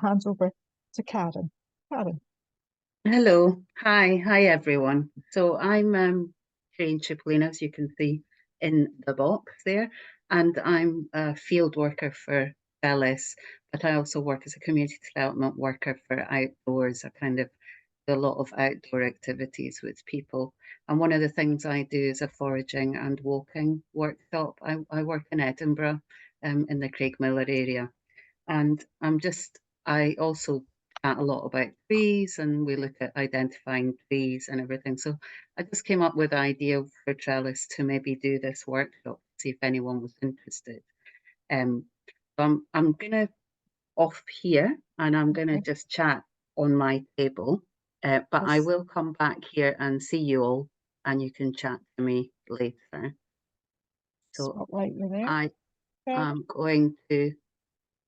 hand over to Karin. Karin. Hello. Hi everyone. So I'm Karin Chipolina, as you can see in the box there, and I'm a field worker for Bellis, but I also work as a community development worker for outdoors. I kind of do a lot of outdoor activities with people. And one of the things I do is a foraging and walking workshop. I work in Edinburgh, in the Craigmillar area. And I also chat a lot about trees and we look at identifying trees and everything. So I just came up with the idea for Trellis to maybe do this workshop, see if anyone was interested. Um, I'm going to off here and I'm going to Okay. just chat on my table, but I Yes. will come back here and see you all and you can chat to me later. So Spotlight you there. I Okay. am going to,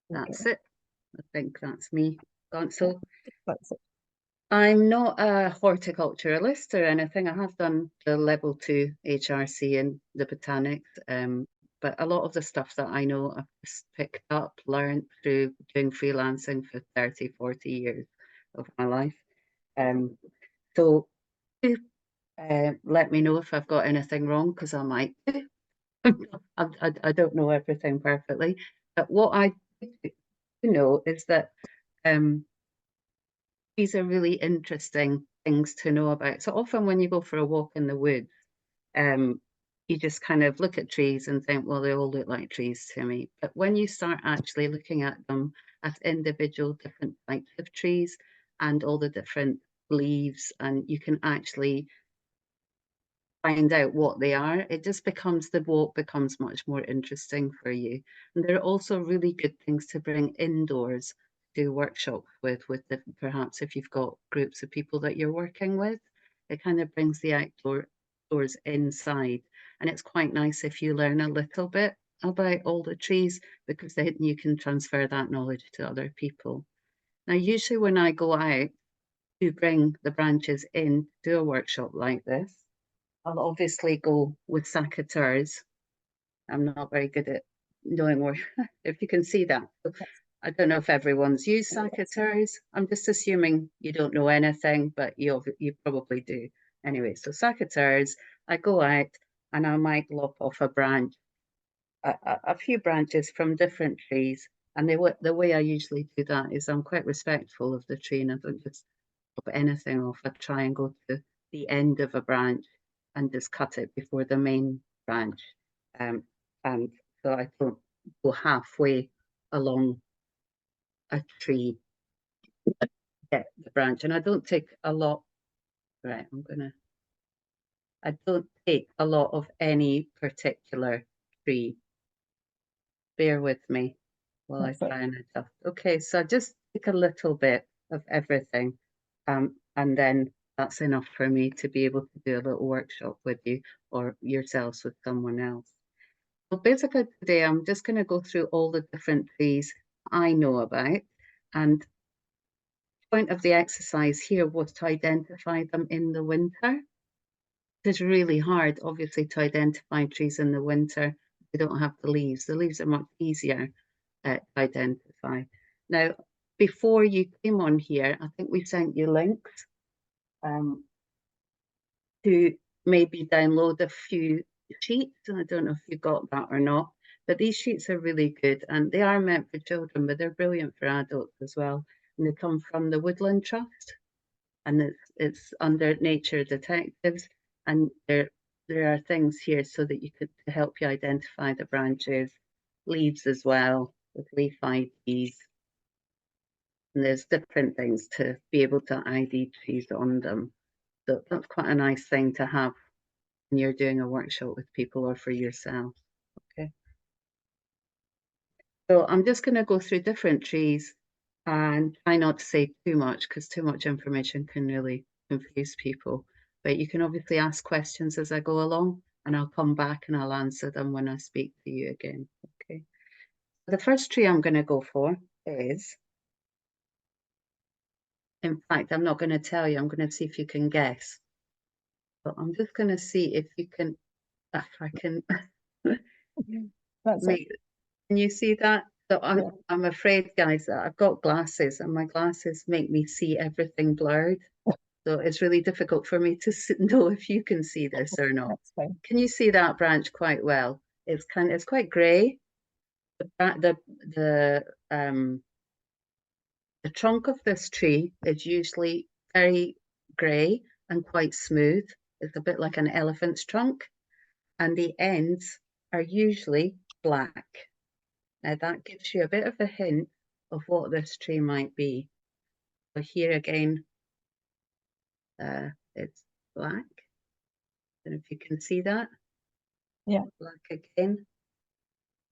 that's Okay. it. I think that's me gone. Yeah, So that's it. I'm not a horticulturalist or anything. I have done the level 2 HRC in the botanics, but a lot of the stuff that I know I've just picked up, learned through doing freelancing for 30, 40 years of my life. Um, so do let me know if I've got anything wrong because I might do. I don't know everything perfectly, but what I do know is that um, these are really interesting things to know about. So often when you go for a walk in the woods, um, you just kind of look at trees and think, well, they all look like trees to me. But when you start actually looking at them as individual different types of trees and all the different leaves, and you can actually find out what they are, it just becomes the walk becomes much more interesting for you. And there are also really good things to bring indoors to workshops with the, perhaps if you've got groups of people that you're working with, it kind of brings the outdoors inside. And it's quite nice if you learn a little bit about all the trees because then you can transfer that knowledge to other people. Now, usually when I go out to bring the branches in to a workshop like this, I'll obviously go with secateurs. I'm not very good at knowing where, if you can see that. That's, I don't know if everyone's used that's it. secateurs. I'm just assuming you don't know anything, but you probably do. Anyway, so secateurs, I go out and I might lop off a branch, a few branches from different trees. And the way I usually do that is I'm quite respectful of the tree and I don't just lop anything off. I try and go to the end of a branch and just cut it before the main branch. Um, and so I don't go halfway along a tree, get the branch. And I don't take a lot, right, I don't take a lot of any particular tree. Bear with me while I That's it. try and adjust. Okay, so I just take a little bit of everything, and then that's enough for me to be able to do a little workshop with you or yourselves with someone else. So basically today I'm just going to go through all the different trees I know about, and the point of the exercise here was to identify them in the winter. It's really hard, obviously, to identify trees in the winter. They don't have the leaves. The leaves are much easier to identify. Now, before you came on here, I think we sent you links um, to maybe download a few sheets. I don't know if you got that or not, but these sheets are really good and they are meant for children, but they're brilliant for adults as well. And they come from the Woodland Trust and it's under Nature Detectives, and there are things here so that you could to help you identify the branches, leaves as well with leaf IDs, and there's different things to be able to ID trees on them. So that's quite a nice thing to have when you're doing a workshop with people or for yourself. Okay. So I'm just going to go through different trees and try not to say too much because too much information can really confuse people. But you can obviously ask questions as I go along and I'll come back and I'll answer them when I speak to you again. Okay. The first tree I'm going to go for is, in fact, I'm not going to tell you, I'm going to see if you can guess. But I'm just going to see if I can That's it. make, can you see that? So Yeah. I'm afraid, guys, that I've got glasses and my glasses make me see everything blurred. So it's really difficult for me to know if you can see this or not. That's fine. Can you see that branch quite well? It's quite grey. The the trunk of this tree is usually very grey and quite smooth. It's a bit like an elephant's trunk, and the ends are usually black. Now that gives you a bit of a hint of what this tree might be. So here again, it's black. And if you can see that, Yeah. black again.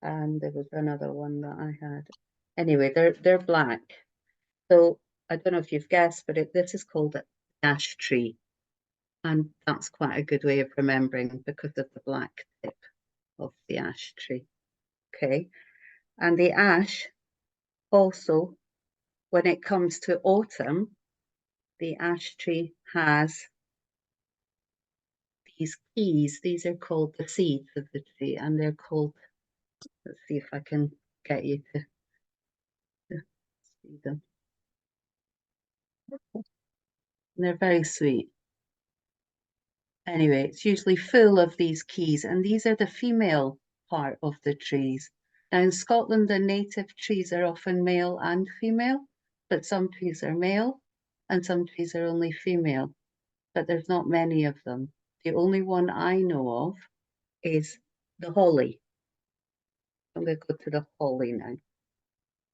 And there was another one that I had. Anyway, they're black. So I don't know if you've guessed, but this is called an ash tree. And that's quite a good way of remembering because of the black tip of the ash tree. Okay. And the ash also, when it comes to autumn, the ash tree has these keys. These are called the seeds of the tree, and they're called, let's see if I can get you to see them. And they're very sweet. Anyway, it's usually full of these keys, and these are the female part of the trees. Now in Scotland, the native trees are often male and female, but some trees are male and some trees are only female, but there's not many of them. The only one I know of is the holly. I'm going to go to the holly now.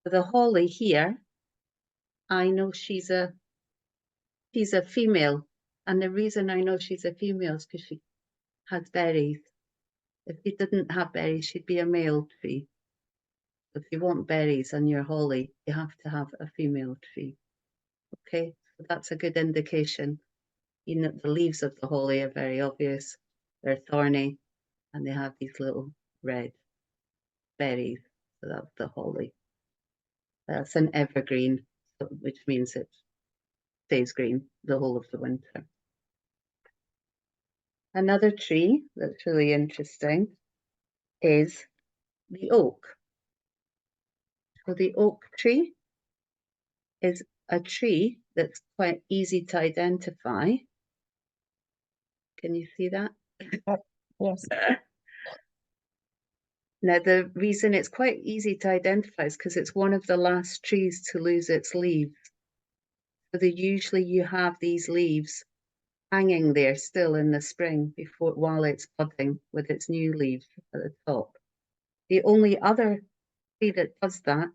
The holly here, I know she's a female, and the reason I know she's a female is because she has berries. If she didn't have berries, she'd be a male tree. If you want berries on your holly, you have to have a female tree. Okay, so that's a good indication. You know, the leaves of the holly are very obvious. They're thorny and they have these little red berries. So that's the holly. That's an evergreen, which means it stays green the whole of the winter. Another tree that's really interesting is the oak. So the oak tree is a tree that's quite easy to identify. Can you see that? Yes. Now, the reason it's quite easy to identify is because it's one of the last trees to lose its leaves. So usually you have these leaves hanging there still in the spring while it's budding with its new leaves at the top. The only other tree that does that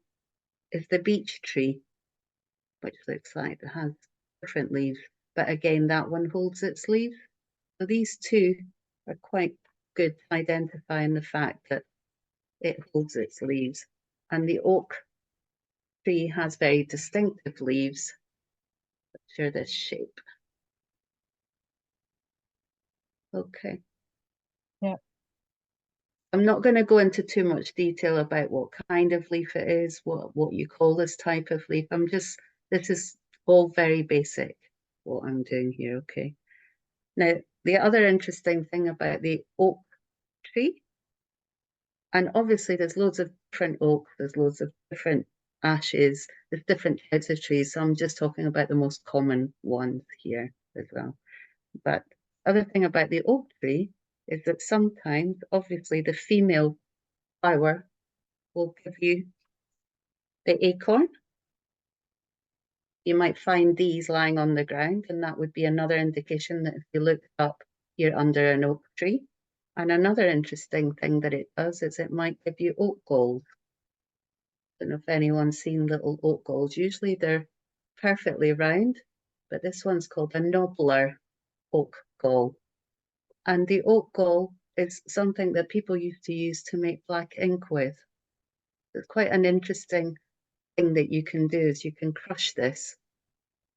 is the beech tree, which looks like it has different leaves. But again, that one holds its leaves. So these two are quite good to identifying the fact that it holds its leaves. And the oak tree has very distinctive leaves, which are this shape. Okay. Yeah. I'm not going to go into too much detail about what kind of leaf it is, what you call this type of leaf. This is all very basic, what I'm doing here, okay? Now, the other interesting thing about the oak tree, and obviously there's loads of different oak, there's loads of different ashes, there's different types of trees, so I'm just talking about the most common ones here as well. But other thing about the oak tree is that sometimes, obviously, the female flower will give you the acorn. You might find these lying on the ground, and that would be another indication that if you look up, you're under an oak tree. And another interesting thing that it does is it might give you oak galls. I don't know if anyone's seen little oak galls. Usually they're perfectly round, but this one's called a knobbler oak gall. And the oak gall is something that people used to use to make black ink with. It's quite an interesting thing that you can do is you can crush this.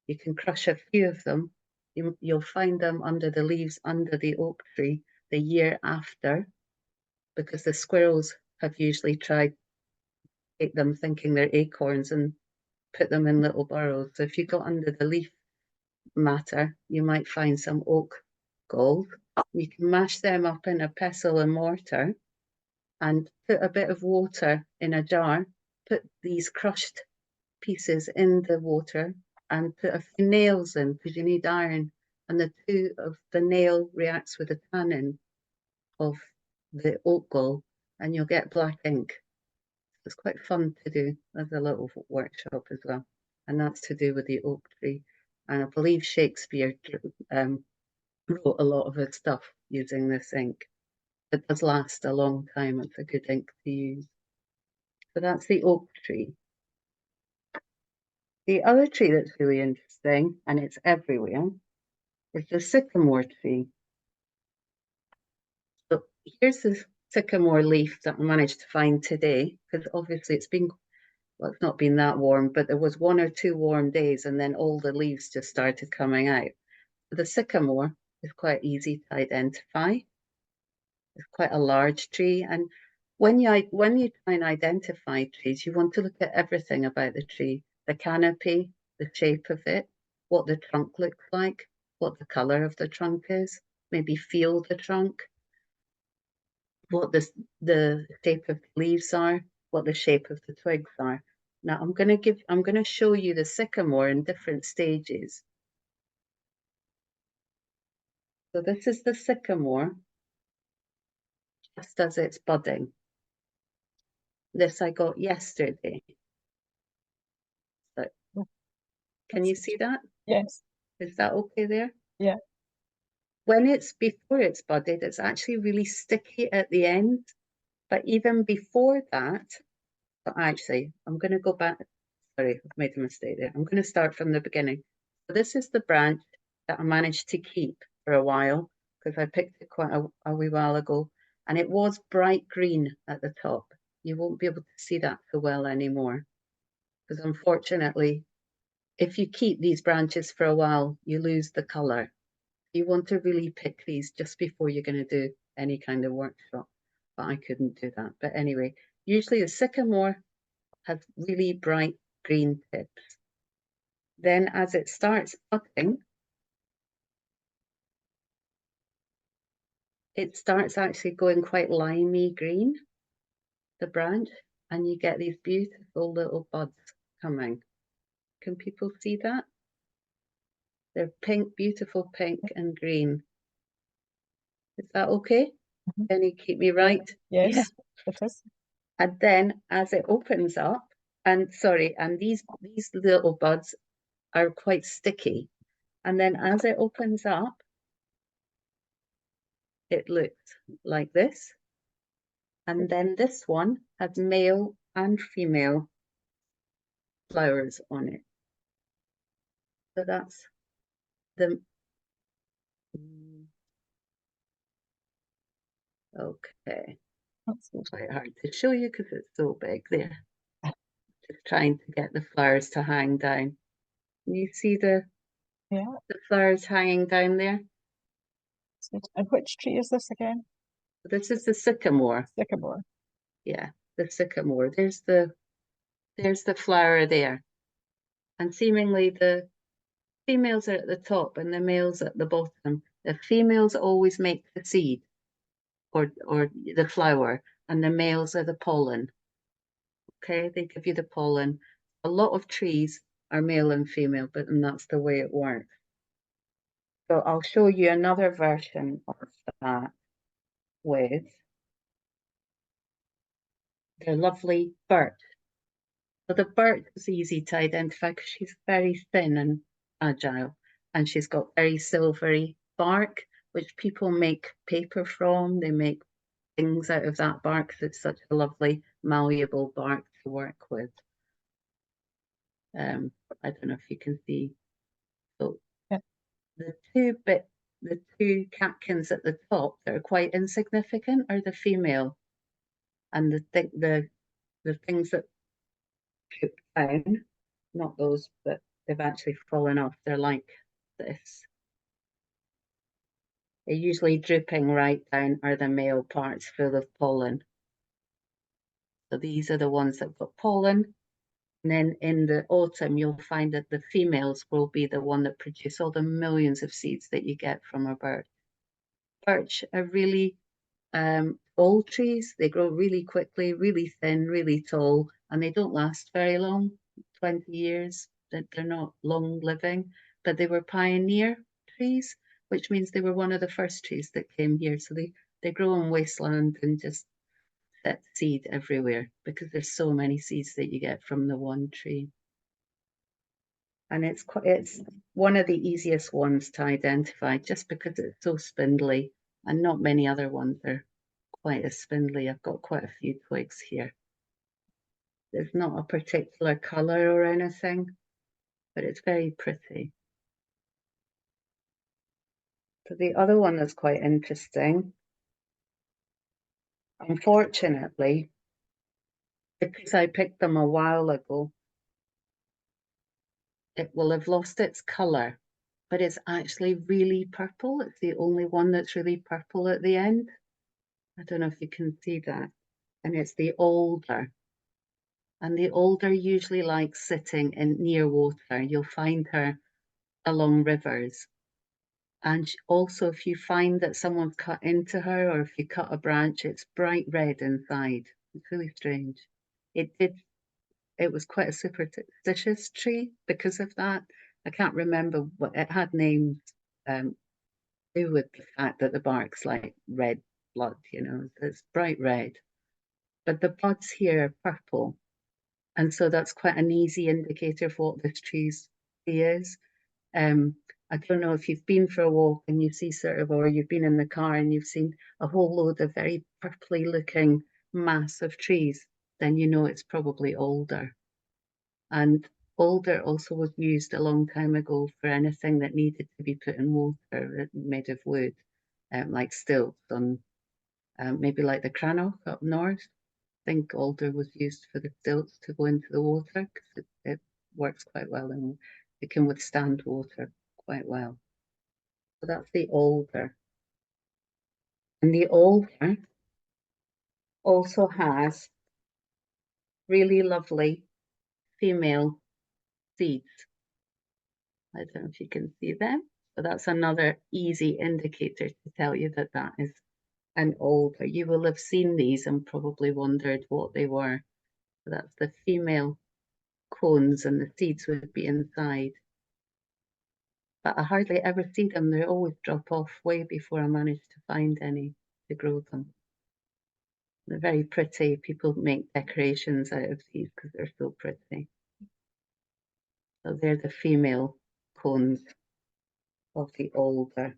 You can crush a few of them. You'll find them under the leaves under the oak tree the year after, because the squirrels have usually tried to take them thinking they're acorns and put them in little burrows. So if you go under the leaf matter, you might find some oak galls. You can mash them up in a pestle and mortar and put a bit of water in a jar put these crushed pieces in the water and put a few nails in because you need iron, and the two of the nail reacts with the tannin of the oak gall, and you'll get black ink. It's quite fun to do as a little workshop as well, and that's to do with the oak tree. And I believe Shakespeare wrote a lot of his stuff using this ink. It does last a long time. It's a good ink to use. So that's the oak tree. The other tree that's really interesting, and it's everywhere, is the sycamore tree. So here's the sycamore leaf that I managed to find today, because obviously well, it's not been that warm, but there was 1 or 2 warm days, and then all the leaves just started coming out. The sycamore is quite easy to identify. It's quite a large tree, and when you try and identify trees, you want to look at everything about the tree: the canopy, the shape of it, what the trunk looks like, what the color of the trunk is, maybe feel the trunk, what the shape of the leaves are, what the shape of the twigs are. Now I'm going to show you the sycamore in different stages. So this is the sycamore just as it's budding. This I got yesterday. So can you see that? Yes. Is that okay there? Yeah. Before it's budded, it's actually really sticky at the end. But even before that, actually, I'm going to go back. Sorry, I've made a mistake there. I'm going to start from the beginning. So this is the branch that I managed to keep for a while because I picked it quite a wee while ago, and it was bright green at the top. You won't be able to see that so well anymore because unfortunately, if you keep these branches for a while, you lose the colour. You want to really pick these just before you're going to do any kind of workshop, but I couldn't do that. But anyway, usually the sycamore has really bright green tips. Then as it starts budding, it starts actually going quite limey green, the branch, and you get these beautiful little buds coming. Can people see that? They're pink, beautiful pink and green. Is that okay? Mhm. Can you keep me right? Yes, it is. And then as it opens up, and these little buds are quite sticky. And then as it opens up, it looks like this. And then this one has male and female flowers on it. So that's the, okay, That's good. quite hard to show you because it's so big there. Just trying to get the flowers to hang down. You see Yeah. the flowers hanging down there? That's good. And which tree is this again? This is the sycamore. Sycamore. Yeah, the sycamore. There's the flower there. And seemingly the females are at the top and the males at the bottom. The females always make the seed or the flower, and the males are the pollen. Okay, they give you the pollen. A lot of trees are male and female, and that's the way it works. So I'll show you another version of that with the lovely birch. So the birch is easy to identify because she's very thin and agile, and she's got very silvery bark, which people make paper from. They make things out of that bark because it's such a lovely, malleable bark to work with. I don't know if you can see. So Yeah. the two catkins at the top that are quite insignificant are the female, and the things that droop down, not those, but they've actually fallen off. They're like this. They're usually drooping right down are the male parts full of pollen. So these are the ones that have got pollen. And then in the autumn, you'll find that the females will be the one that produce all the millions of seeds that you get from a birch. Birch are really old trees. They grow really quickly, really thin, really tall, and they don't last very long, 20 years. They're not long living, but they were pioneer trees, which means they were one of the first trees that came here. So they grow in wasteland and just set seed everywhere because there's so many seeds that you get from the one tree. And it's one of the easiest ones to identify just because it's so spindly, and not many other ones are quite as spindly. I've got quite a few twigs here. There's not a particular color or anything, but it's very pretty. So the other one that's quite interesting, unfortunately, because I picked them a while ago, it will have lost its color, but it's actually really purple. It's the only one that's really purple at the end. I don't know if you can see that. And it's the alder. And the alder usually likes sitting in near water. You'll find her along rivers. And also, if you find that someone's cut into her, or if you cut a branch, it's bright red inside. It's really strange. It was quite a superstitious tree because of that. I can't remember what it had names um, do with the fact that the bark's like red blood, it's bright red. But the buds here are purple. And so that's quite an easy indicator of what this tree is. I don't know if you've been for a walk and you see or you've been in the car and you've seen a whole load of very purpley looking mass of trees, then you know it's probably alder. And alder also was used a long time ago for anything that needed to be put in water made of wood, like stilts on maybe like the Cranach up north. I think alder was used for the stilts to go into the water because it works quite well and it can withstand water quite well. So that's the alder. And the alder also has really lovely female seeds. I don't know if you can see them, but that's another easy indicator to tell you that that is an alder. You will have seen these and probably wondered what they were. So that's the female cones and the seeds would be inside. But I hardly ever see them. They always drop off way before I manage to find any to grow them. They're very pretty. People make decorations out of these because they're so pretty. So they're the female cones of the alder.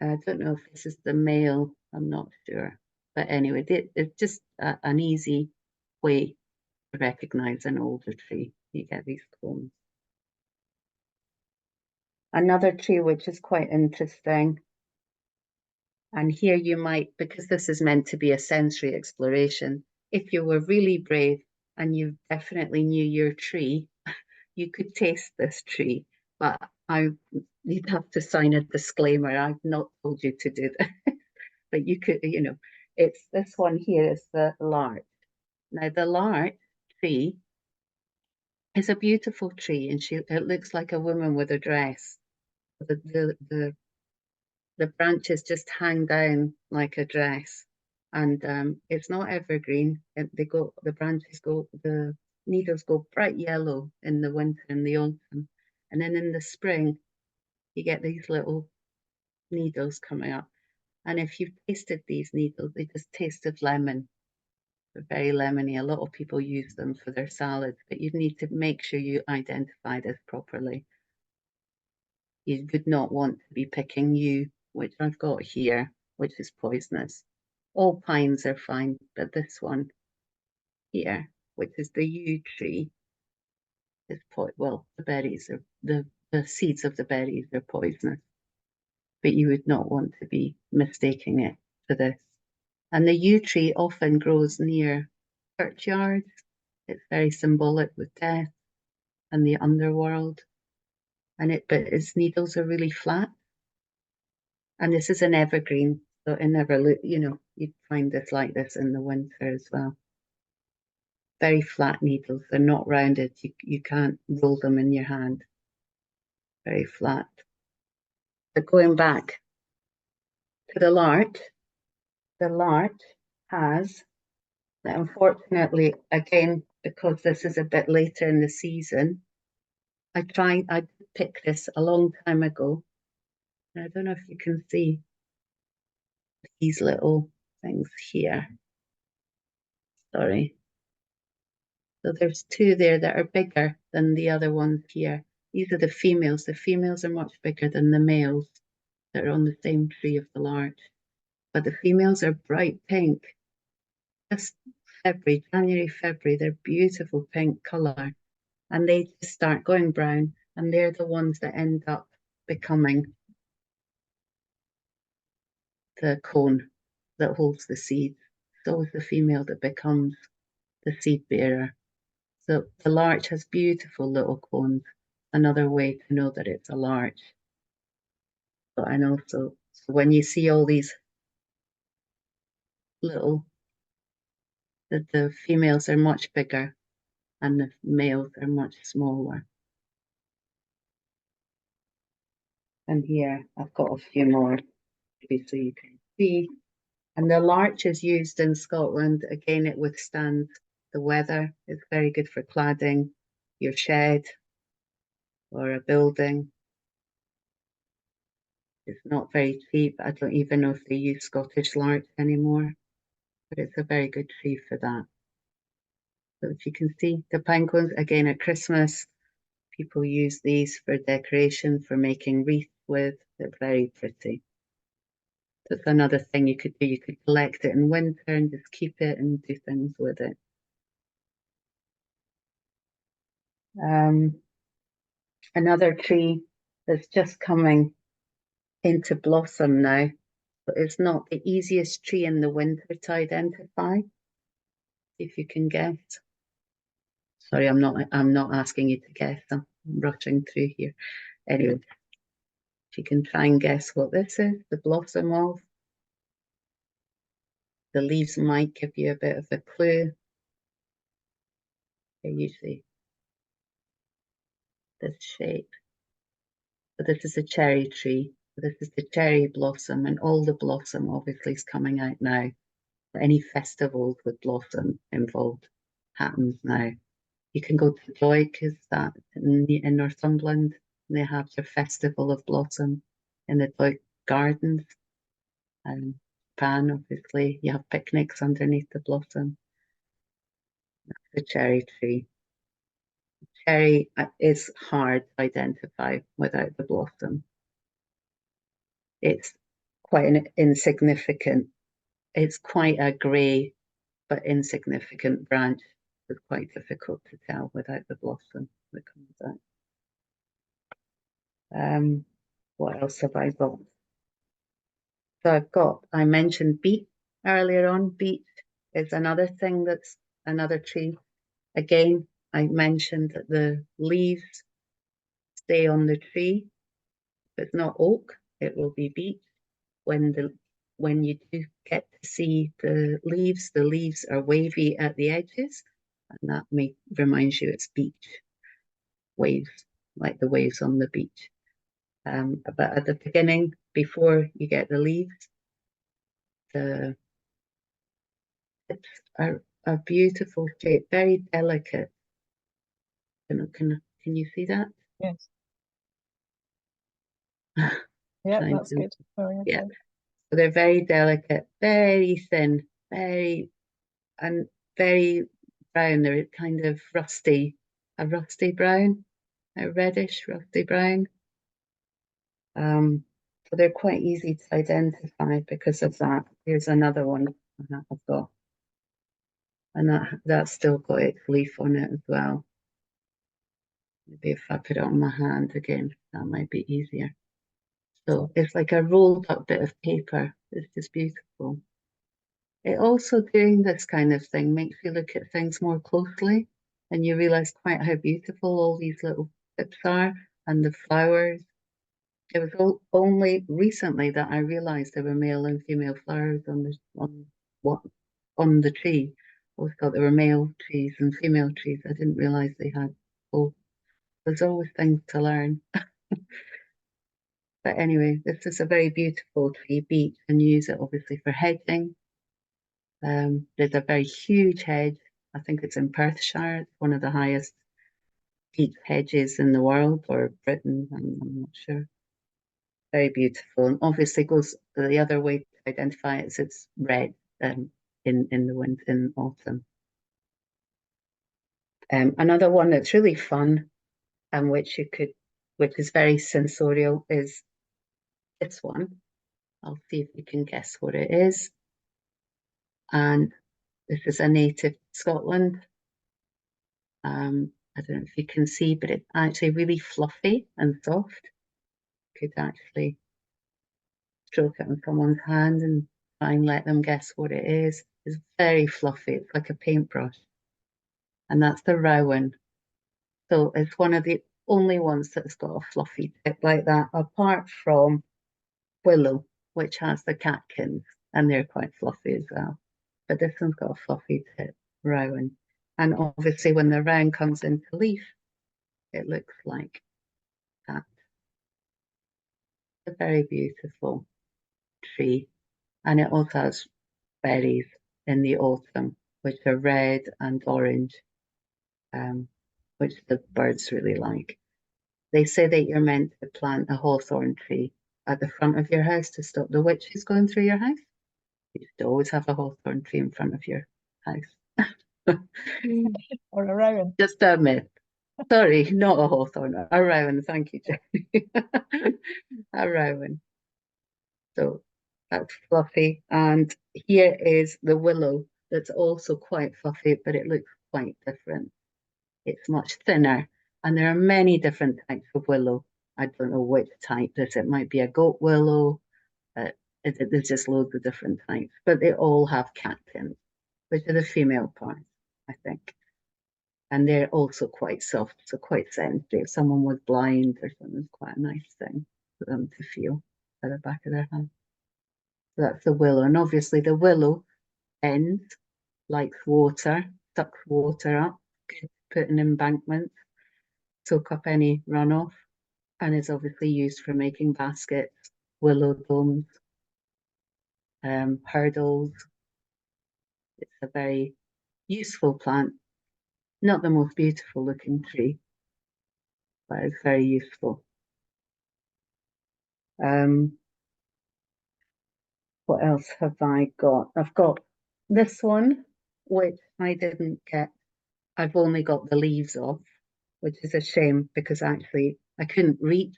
I don't know if this is the male, I'm not sure. But anyway, it's just an easy way to recognize an alder tree. You get these cones. Another tree which is quite interesting, and here you might, because this is meant to be a sensory exploration, if you were really brave and you definitely knew your tree, you could taste this tree. But you'd have to sign a disclaimer. I've not told you to do that. But you could, it's this one here is the larch. Now the larch tree is a beautiful tree, and it looks like a woman with a dress. The branches just hang down like a dress, and it's not evergreen. The needles go bright yellow in the winter and the autumn, and then in the spring you get these little needles coming up. And if you've tasted these needles, they just taste of lemon. They're very lemony. A lot of people use them for their salads, but you need to make sure you identify this properly. You would not want to be picking yew, which I've got here, which is poisonous. All pines are fine, but this one here, which is the yew tree, is well, the seeds of the berries are poisonous, but you would not want to be mistaking it for this. And the yew tree often grows near churchyards. It's very symbolic with death and the underworld. But its needles are really flat. And this is an evergreen, so it never you'd find this like this in the winter as well. Very flat needles, they're not rounded. You can't roll them in your hand. Very flat. But going back to the larch has But unfortunately, again, because this is a bit later in the season, I did pick this a long time ago. I don't know if you can see these little things here. Sorry. So there's two there that are bigger than the other ones here. These are the females. The females are much bigger than the males that are on the same tree of the larch. But the females are bright pink. Just January, February, they're beautiful pink colour. And they just start going brown. And they're the ones that end up becoming the cone that holds the seed. It's always the female that becomes the seed bearer. So the larch has beautiful little cones. Another way to know that it's a larch. But and also, so when you see all these little, the females are much bigger and the males are much smaller. And here I've got a few more, maybe so you can see. And the larch is used in Scotland. Again, it withstands the weather. It's very good for cladding your shed or a building. It's not very cheap. I don't even know if they use Scottish larch anymore, but it's a very good tree for that. So if you can see the pine cones, again at Christmas, people use these for decoration, for making wreaths with. They're very pretty. That's another thing you could do. You could collect it in winter and just keep it and do things with it. Another tree that's just coming into blossom now, but it's not the easiest tree in the winter to identify, if you can guess. Sorry, I'm not asking you to guess. I'm rushing through here. Anyway, if you can try and guess what this is, the blossom of. The leaves might give you a bit of a clue. They're usually this shape. But this is a cherry tree. This is the cherry blossom, and all the blossom obviously is coming out now. Any festivals with blossom involved happens now. You can go to Joy, because that in Northumberland, they have their festival of blossom in the Joy Gardens. And Pan, obviously, you have picnics underneath the blossom. That's the cherry tree. Cherry is hard to identify without the blossom. It's quite an insignificant, it's quite a grey but insignificant branch. It's quite difficult to tell without the blossom that comes out. What else have I got? So I mentioned beet earlier on. Beet is another thing that's another tree. Again, I mentioned that the leaves stay on the tree. If it's not oak, it will be beech. When you do get to see the leaves are wavy at the edges, and that reminds you it's beach waves, like the waves on the beach. But at the beginning, before you get the leaves, the tips are a beautiful shape, very delicate. Can you see that? Yes. Yeah, Trying that's to, good. Very yeah. okay. So they're very delicate, very thin, and very brown. They're kind of a rusty brown, a reddish rusty brown. So they're quite easy to identify because of that. Here's another one I've got, and that's still got its leaf on it as well. Maybe if I put it on my hand again, that might be easier. So it's like a rolled up bit of paper. It's just beautiful. It also, doing this kind of thing, makes you look at things more closely, and you realize quite how beautiful all these little tips are and the flowers. It was only recently that I realized there were male and female flowers what on the tree. I always thought there were male trees and female trees. I didn't realize they had both. There's always things to learn. But anyway, this is a very beautiful tree, beech, and use it obviously for hedging. There's a very huge hedge. I think it's in Perthshire. It's one of the highest peak hedges in the world or Britain. I'm not sure. Very beautiful, and obviously goes the other way to identify it is it's red in the winter in autumn. Another one that's really fun and which is very sensorial is this one. I'll see if you can guess what it is. And this is a native Scotland. I don't know if you can see, but it's actually really fluffy and soft. Could actually stroke it on someone's hand and try and let them guess what it is. It's very fluffy. It's like a paintbrush. And that's the rowan. So it's one of the only ones that's got a fluffy tip like that, apart from willow, which has the catkins, and they're quite fluffy as well. But this one's got a fluffy tip, rowan. And obviously when the rowan comes into leaf, it looks like that. It's a very beautiful tree. And it also has berries in the autumn, which are red and orange, which the birds really like. They say that you're meant to plant a hawthorn tree at the front of your house to stop the witches going through your house. You should always have a hawthorn tree in front of your house. Or a rowan. Just a myth. Sorry, not a hawthorn, a rowan. Thank you, Jenny. A rowan. So that's fluffy. And here is the willow that's also quite fluffy, but it looks quite different. It's much thinner. And there are many different types of willow. I don't know which type this. It might be a goat willow. There's just loads of different types, but they all have catkins, which are the female parts, I think. And they're also quite soft, so quite sensitive. If someone was blind or something, it's quite a nice thing for them to feel at the back of their hand. So that's the willow. And obviously the willow ends, likes water, sucks water up, good to put in embankments, soak up any runoff, and is obviously used for making baskets, willow domes, hurdles. It's a very useful plant. Not the most beautiful looking tree, but it's very useful. What else have I got? I've got this one, which I didn't get. I've only got the leaves off, which is a shame because actually I couldn't reach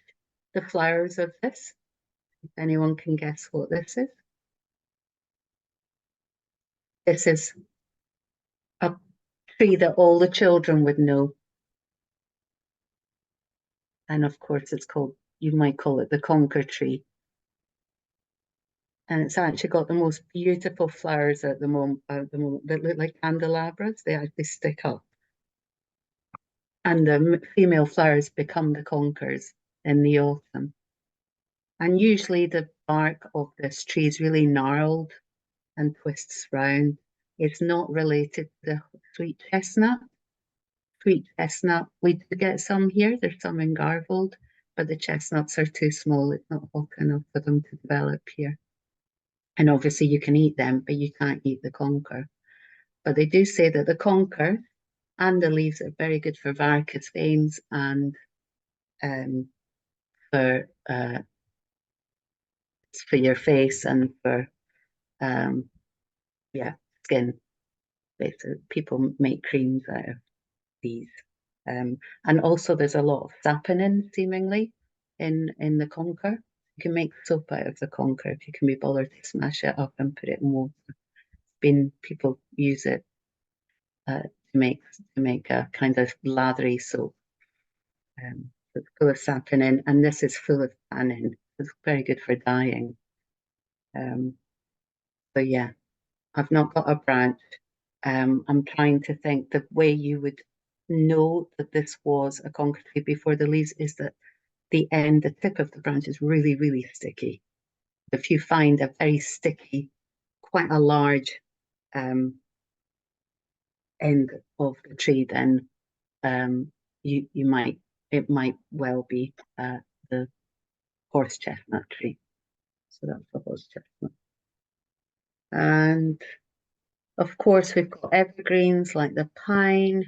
the flowers of this. If anyone can guess what this is. This is a tree that all the children would know. And of course it's called, you might call it the conker tree. And it's actually got the most beautiful flowers at the moment that look like candelabras. They actually stick up. And the female flowers become the conkers in the autumn. And usually the bark of this tree is really gnarled and twists round. It's not related to the sweet chestnut. Sweet chestnut, we do get some here. There's some in Garvold, but the chestnuts are too small. It's not hot enough for them to develop here. And obviously you can eat them, but you can't eat the conker. But they do say that the conker and the leaves are very good for varicose veins and for your face and for yeah, skin. Basically, people make creams out of these. And also there's a lot of saponin seemingly in the conker. You can make soap out of the conker if you can be bothered to smash it up and put it in water. People use it to make a kind of lathery soap. It's full of saponin, and this is full of tannin. It's very good for dyeing. So yeah, I've not got a branch. I'm trying to think the way you would know that this was a conker tree before the leaves is that the tip of the branch is really, really sticky. If you find a very sticky, quite a large end of the tree, then it might well be the horse chestnut tree. So that's the horse chestnut. And Of course, we've got evergreens like the pine,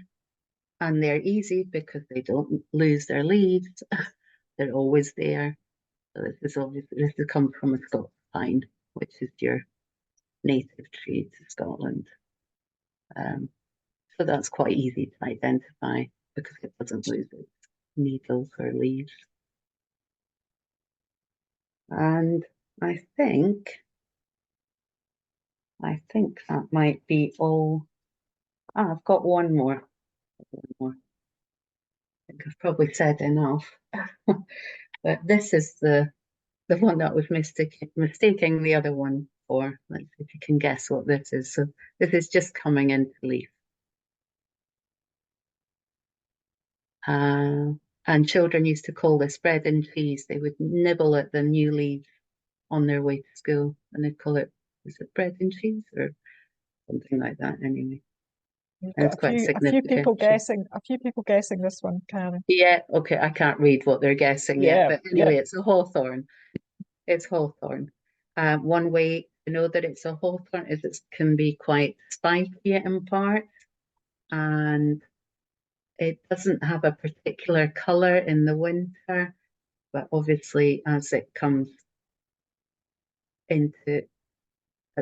and they're easy because they don't lose their leaves. They're always there. So this has come from a Scots pine, which is your native tree to Scotland. Um, so that's quite easy to identify because it doesn't lose its needles or leaves. And I think that might be all. Ah, I've got one more. One more. I think I've probably said enough. But this is the one that was mistaking the other one for. Let's see if you can guess what this is. So this is just coming into leaf. Uh, and children used to call this bread and cheese. They would nibble at the new leaves on their way to school, and they'd call it, is it bread and cheese or something like that anyway. You've And got it's quite a a few significant people tree. guessing, a few people guessing this one, Karen. Yeah, okay, I can't read what they're guessing yet, Yeah, but yeah. anyway, it's a hawthorn. It's hawthorn. One way to know that it's a hawthorn is it can be quite spiky in parts, and it doesn't have a particular color in the winter, but obviously as it comes into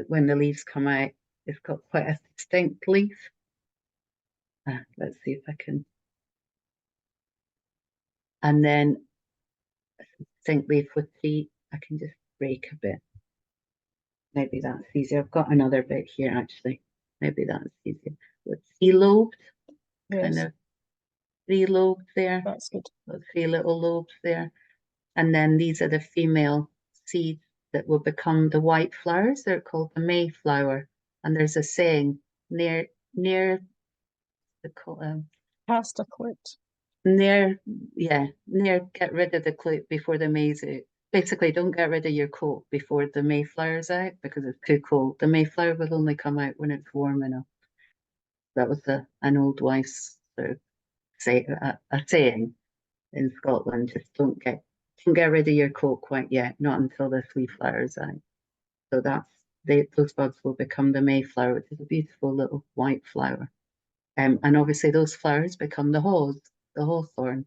when the leaves come out, it's got quite a distinct leaf. Let's see if I can. And then distinct leaf with tea, I can just break a bit. Maybe that's easier. I've got another bit here actually. Maybe that's easier. With three lobed, kind Yes, of three lobed there. that's good. Three little lobes there. And then these are the female seeds that will become the white flowers. They're called the Mayflower. And there's a saying near the Cast a clit. near near get rid of the clue before the maize out. Basically, don't get rid of your coat before the Mayflower's out because it's too cold. The Mayflower will only come out when it's warm enough. That was an old wife's sort of a saying in Scotland. Just don't get rid of your coat quite yet, not until the three flowers out. So those buds will become the Mayflower, which is a beautiful little white flower. And obviously those flowers become the hawthorn,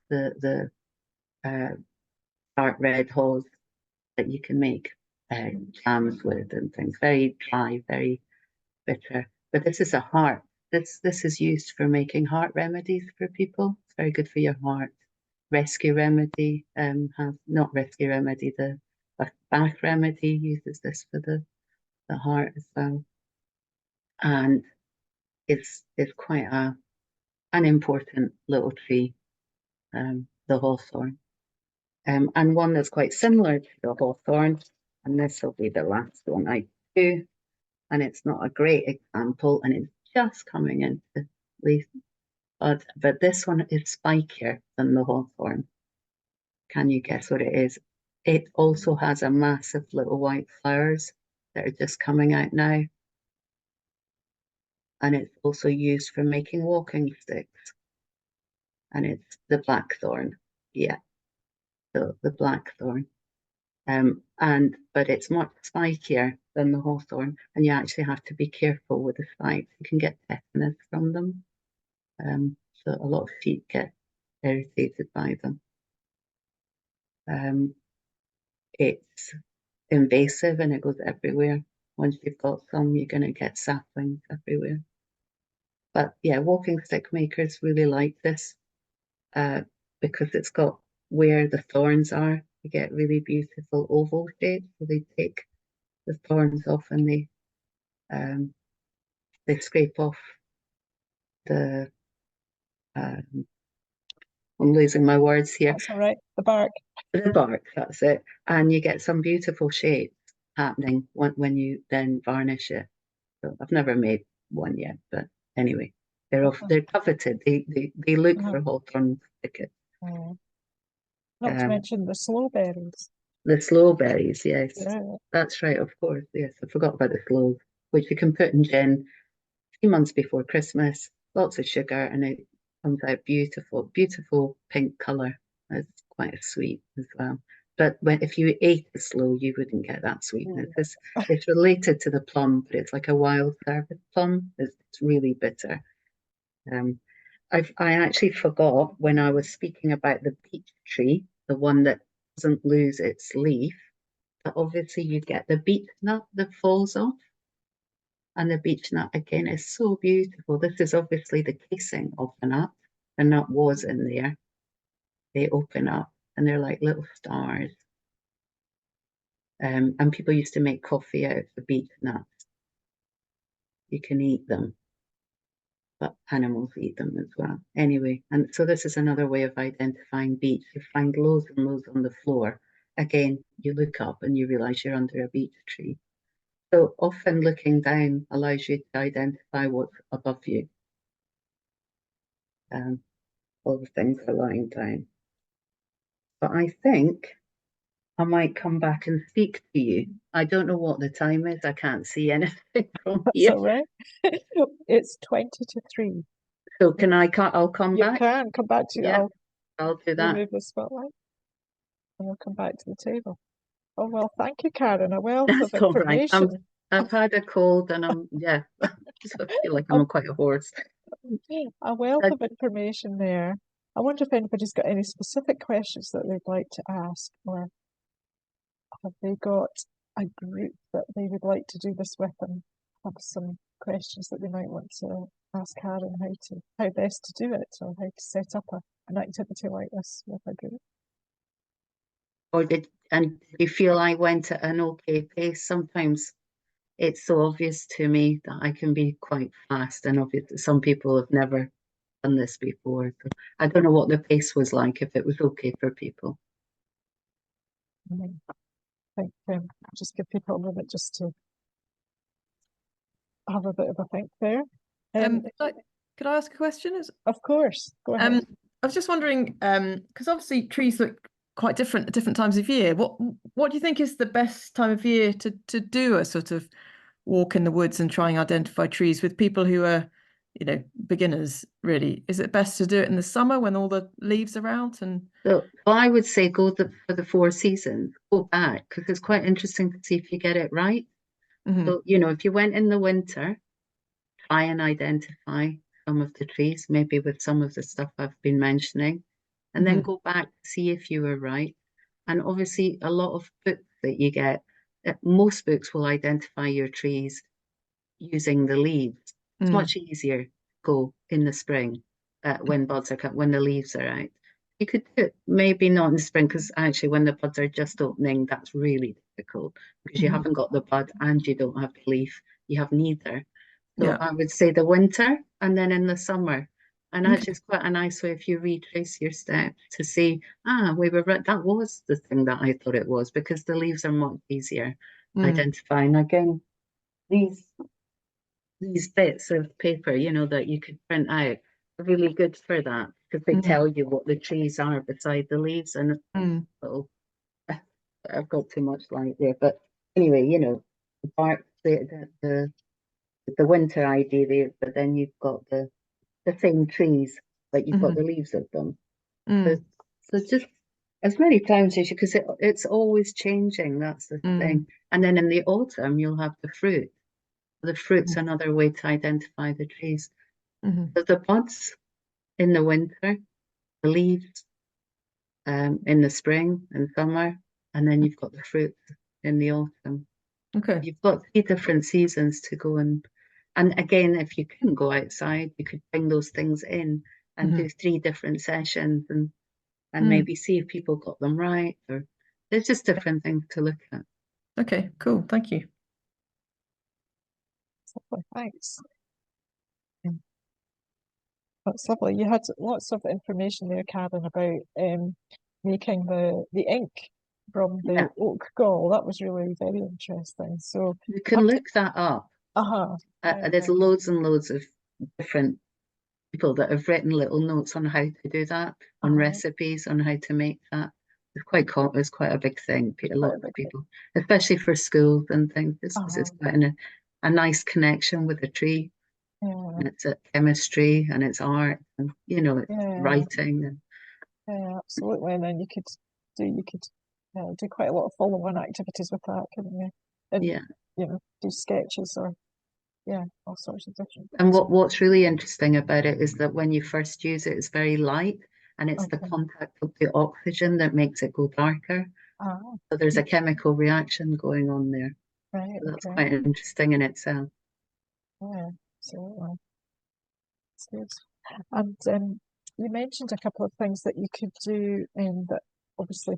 the dark red haws that you can make jams with and things. Very dry, very bitter. But this is a heart. This is used for making heart remedies for people. It's very good for your heart. Rescue remedy has not rescue remedy. The bath remedy uses this for the heart as well, and it's quite an important little tree, the hawthorn, and one that's quite similar to the hawthorn. And this will be the last one I do, and it's not a great example, and it's just coming into leaf bud, but this one is spikier than the hawthorn. Can you guess what it is? It also has a massive little white flowers that are just coming out now. And it's also used for making walking sticks. And it's the blackthorn. Yeah, the blackthorn. But it's much spikier than the hawthorn, and you actually have to be careful with the spikes. You can get tetanus from them. So a lot of sheep get irritated by them. It's invasive and it goes everywhere. Once you've got some, you're going to get saplings everywhere. But yeah, walking stick makers really like this uh, because it's got where the thorns are. You get really beautiful oval shapes. So they take the thorns off and they scrape off the. Um, I'm losing my words here. That's all right. The bark. The bark, that's it, and you get some beautiful shapes happening when you then varnish it. So I've never made one yet, but anyway, they're coveted. They look Uh-huh. for hawthorn thickets. Not to Um, mention the slowberries. the sloe berries, yes, Yeah. that's right, of course. Yes, I forgot about the sloes, which you can put in gin 3 months before Christmas. Lots of sugar, and it comes out beautiful, beautiful pink color. It's quite sweet as well. but if you ate it slow, you wouldn't get that sweetness. It's related to the plum, but it's like a wild service plum. It's really bitter. I actually forgot when I was speaking about the beech tree, the one that doesn't lose its leaf, that obviously you get the beech nut that falls off. And the beech nut again is so beautiful. This is obviously the casing of the nut. The nut was in there. They open up and they're like little stars. And people used to make coffee out of the beech nuts. You can eat them, but animals eat them as well. Anyway, and so this is another way of identifying beech. You find loads and loads on the floor. Again, you look up and you realize you're under a beech tree. So often looking down allows you to identify what's above you. All the things are lying down. But I think I might come back and speak to you. I don't know what the time is. I can't see anything from That's here. all right. It's 20 to 3. So can I'll come You back? can come back to Yeah, I'll do that. remove the spotlight and we'll come back to the table. Oh, well, thank you, Karen. A wealth of That's all right. information. I've had a cold and yeah, so I feel like I'm quite a horse. A wealth of information there. I wonder if anybody's got any specific questions that they'd like to ask, or have they got a group that they would like to do this with and have some questions that they might want to ask Karen how best to do it, or how to set up an activity like this with a group. Or did you feel I went at an okay pace? Sometimes it's so obvious to me that I can be quite fast, and obviously some people have never done this before. So I don't know what the pace was like, if it was okay for people. I think just give people a minute just to have a bit of a think there. Could I ask a question? Of course, go ahead. I was just wondering, because obviously trees look quite different at different times of year. What do you think is the best time of year to do a sort of walk in the woods and try and identify trees with people who are, beginners, really? Is it best to do it in the summer when all the leaves are out? And So I would say go for the 4 seasons, go back, because it's quite interesting to see if you get it right. So, if you went in the winter, try and identify some of the trees, maybe with some of the stuff I've been mentioning, and then go back to see if you were right. And obviously, a lot of books that you get, most books will identify your trees using the leaves. It's much easier to go in the spring when buds are cut, when the leaves are out. You could do it, maybe not in the spring, because actually when the buds are just opening, that's really difficult because you haven't got the bud and you don't have the leaf. You have neither. So I would say the winter and then in the summer. And actually it's quite a nice way if you retrace your steps to see, we were right, that was the thing that I thought it was, because the leaves are much easier identifying. Again, these bits of paper, that you could print out are really good for that, because they tell you what the trees are beside the leaves. And I've got too much light there, but anyway, the bark, the winter idea there, but then you've got the same trees, but you've got the leaves of them. So just as many times as you, because it's always changing. That's the thing. And then in the autumn, you'll have the fruit. The fruit's another way to identify the trees. So the buds in the winter, the leaves in the spring and summer, and then you've got the fruit in the autumn. Okay. You've got 3 different seasons to go and again, if you couldn't go outside, you could bring those things in and do 3 different sessions and maybe see if people got them right, or there's just different things to look at. Okay, cool. Thank you. Lovely, thanks. That's lovely. You had lots of information there, Karen, about making the ink from the oak gall. That was really very interesting. So you can look that up. There's loads and loads of different people that have written little notes on how to do that, on recipes, on how to make that. It's quite a big thing. A lot of people, especially for schools and things, it's quite a nice connection with the tree. And it's chemistry and it's art and it's writing and absolutely. And then you could do quite a lot of follow-on activities with that, couldn't you? And Yeah. you know, do sketches or all sorts of different And things. what's really interesting about it is that when you first use it, it's very light, and it's the Okay. contact of the oxygen that makes it go darker. Ah, So there's a chemical reaction going on there. right. So that's Okay. quite interesting in itself. Yeah. So that's good. And you mentioned a couple of things that you could do, and that obviously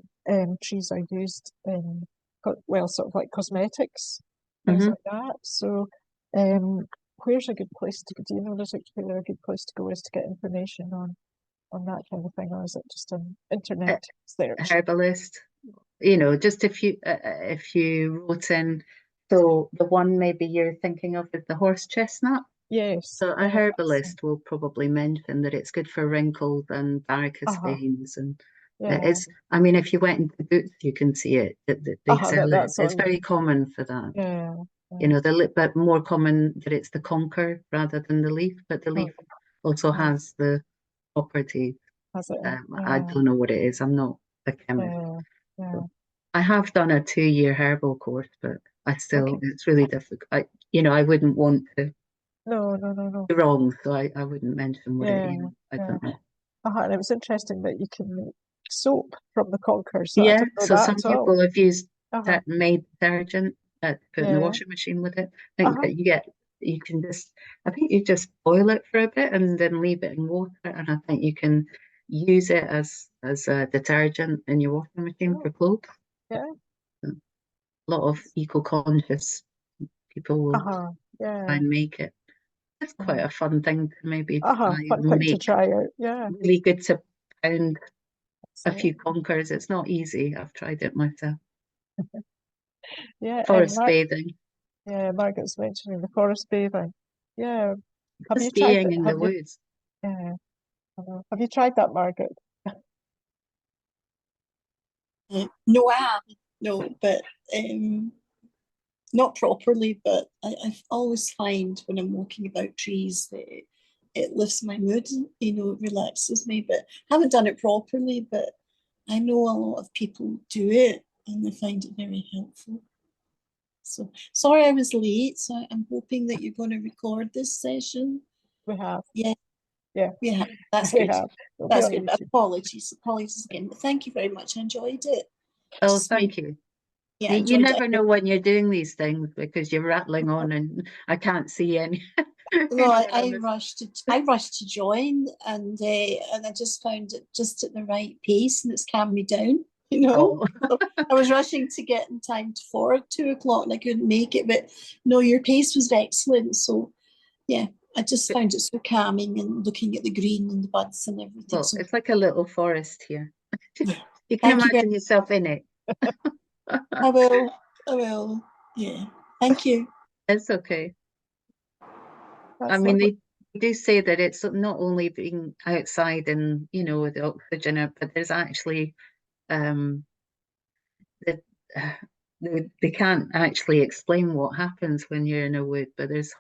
trees are used in sort of like cosmetics, things Mhm. like that. So where's a good place to go? Do you know there's where a good place to go is to get information on that kind of thing, or is it just an internet search? Herbalist, you know, just if you wrote in, so the one maybe you're thinking of is the horse chestnut. Yes. So a that's herbalist will probably mention that it's good for wrinkles and varicose veins, and yeah. I mean, if you went into Boots, you can see it. They sell it. That's It's on. very common for that. Yeah. You know, but more common that it's the conker rather than the leaf. But the leaf also has the property. Has it? I don't know what it is. I'm not a chemist. Yeah. I have done a 2-year herbal course, but Okay. it's really difficult. I wouldn't want to No. be wrong, so I wouldn't mention what it Yeah. is. I don't know. And it was interesting that you can make soap from the conkers. So I Yeah, didn't know so that some at all. people have used Uh-huh. made detergent to put in the Yeah. washing machine with it. I think that I think you just boil it for a bit and then leave it in water, and I think you can use it as a detergent in your washing machine for clothes. Yeah. A lot of eco-conscious people will try Yeah. and make it. It's quite a fun thing to maybe try Fun and thing to make. try out. Yeah. Really good to pound a few So, conkers. It's not easy. I've tried it myself. yeah. And Forest bathing. Margaret's mentioning the forest bathing. Yeah. Have you Just tried being that? in the woods. Yeah. I know. Have you tried that, Margaret? No, I haven't. No, but not properly. But I always find when I'm walking about trees that it lifts my mood. You know, it relaxes me. But I haven't done it properly. But I know a lot of people do it, and they find it very helpful. So sorry I was late. So I'm hoping that you're going to record this session. We have. Yeah. Yeah. We have. That's We good. have. That's good. Apologies again. But thank you very much. I enjoyed it. Oh, thank you. Yeah, You never know when you're doing these things because you're rattling on and I can't see any. No, I rushed to join, and I just found it just at the right pace, and it's calmed me down. You know, so I was rushing to get in time for 2:00, and I couldn't make it. But no, your pace was excellent. So yeah, I just found it so calming, and looking at the green and the buds and everything. Well, so it's like a little forest here. You can thank imagine yourself in it. I will. Yeah. Thank you. It's okay. That's I mean, lovely. they do say that it's not only being outside and, you know, the oxygen, but there's actually that they can't actually explain what happens when you're in a wood, but there's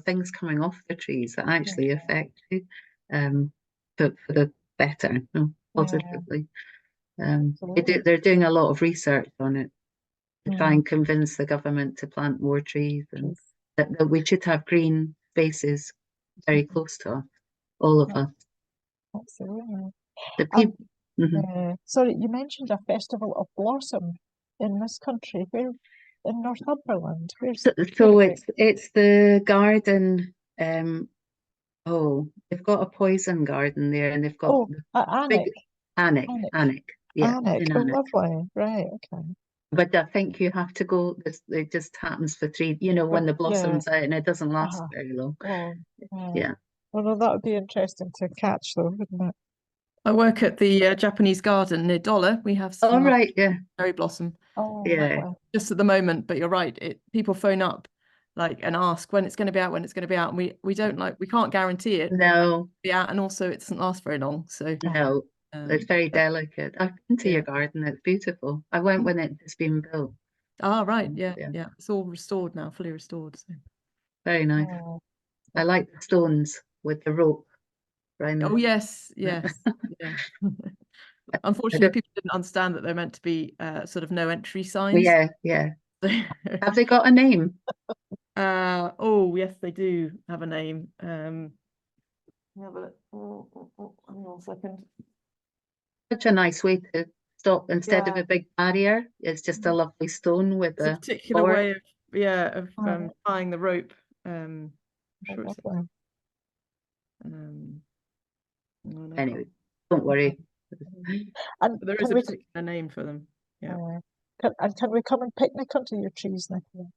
things coming off the trees that actually affect you, but for the better, positively. They're doing a lot of research on it to try and convince the government to plant more trees, and that we should have green spaces very close to us, all of us. Absolutely. The people. Sorry, you mentioned a festival of blossom in this country. Where in Northumberland? So it's the garden. They've got a poison garden there, and they've got Alnwick. Alnwick. Yeah, Alnwick. in Oh, Alnwick. lovely. Right. Okay. But I think you have to go. It just happens for 3. You know, when the blossoms out, and it doesn't last very long. Oh, yeah. Well, no, that would be interesting to catch, though, wouldn't it? I work at the Japanese garden near Dollar. We have some right, yeah. cherry blossom. Oh, yeah. Lovely. Just at the moment, but you're right. People phone up and ask when it's going to be out, and we can't guarantee it. No. Be out, and also it doesn't last very long. So no, it's very delicate. I've been to your garden. It's beautiful. I went when it's been built. Ah, right. Yeah. It's all restored now, fully restored. So. Very nice. I like the stones with the rope. Oh yes. Yeah. Unfortunately, people didn't understand that they're meant to be sort of no entry signs. Yeah. Have they got a name? Oh yes, they do have a name. Have a look. Hang on a second. Such a nice way to stop instead of Yeah. a big barrier. It's just a lovely stone with It's a a particular board. way of Oh. tying the rope. I'm Oh, sure it's lovely. no, I Anyway, can't- don't worry. And But there can is a we, particular name for them. Yeah. can we come and picnic under your trees, Nicola?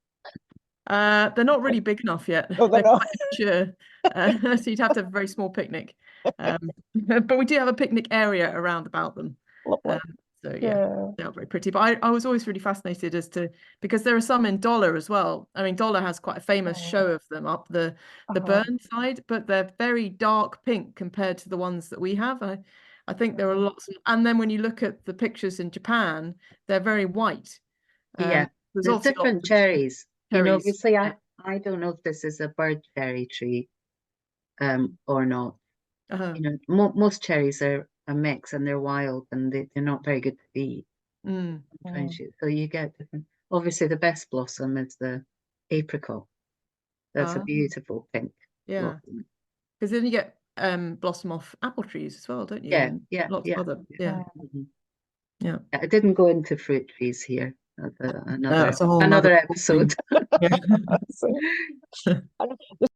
They're not really big enough yet. Oh, they're They're not. quite mature. So you'd have to have a very small picnic. But we do have a picnic area around about them. Lovely. So yeah, Yeah. they are very pretty. But I was always really fascinated as to, because there are some in Dollar as well. I mean, Dollar has quite a famous Oh. show of them up the Uh-huh. Burn side, but they're very dark pink compared to the ones that we have. I think there are lots and then when you look at the pictures in Japan, they're very white. Yeah, There's there's obviously different lots of cherries. You know, cherries. obviously, I don't know if this is a bird cherry tree, or not. Uh-huh. You know, most cherries are a mix and they're wild and they're not very good to eat. Mm. So you get different. Obviously, the best blossom is the apricot. That's a Ah. beautiful pink Yeah, blossom. because then you get blossom off apple trees as well, don't you? Yeah, And yeah, lots yeah. of other, yeah. Mhm. Yeah. I didn't go into fruit trees here. That's That's a whole nother another episode. Yeah. So, and